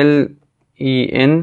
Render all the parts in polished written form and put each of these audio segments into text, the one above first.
LEN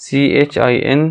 CHIN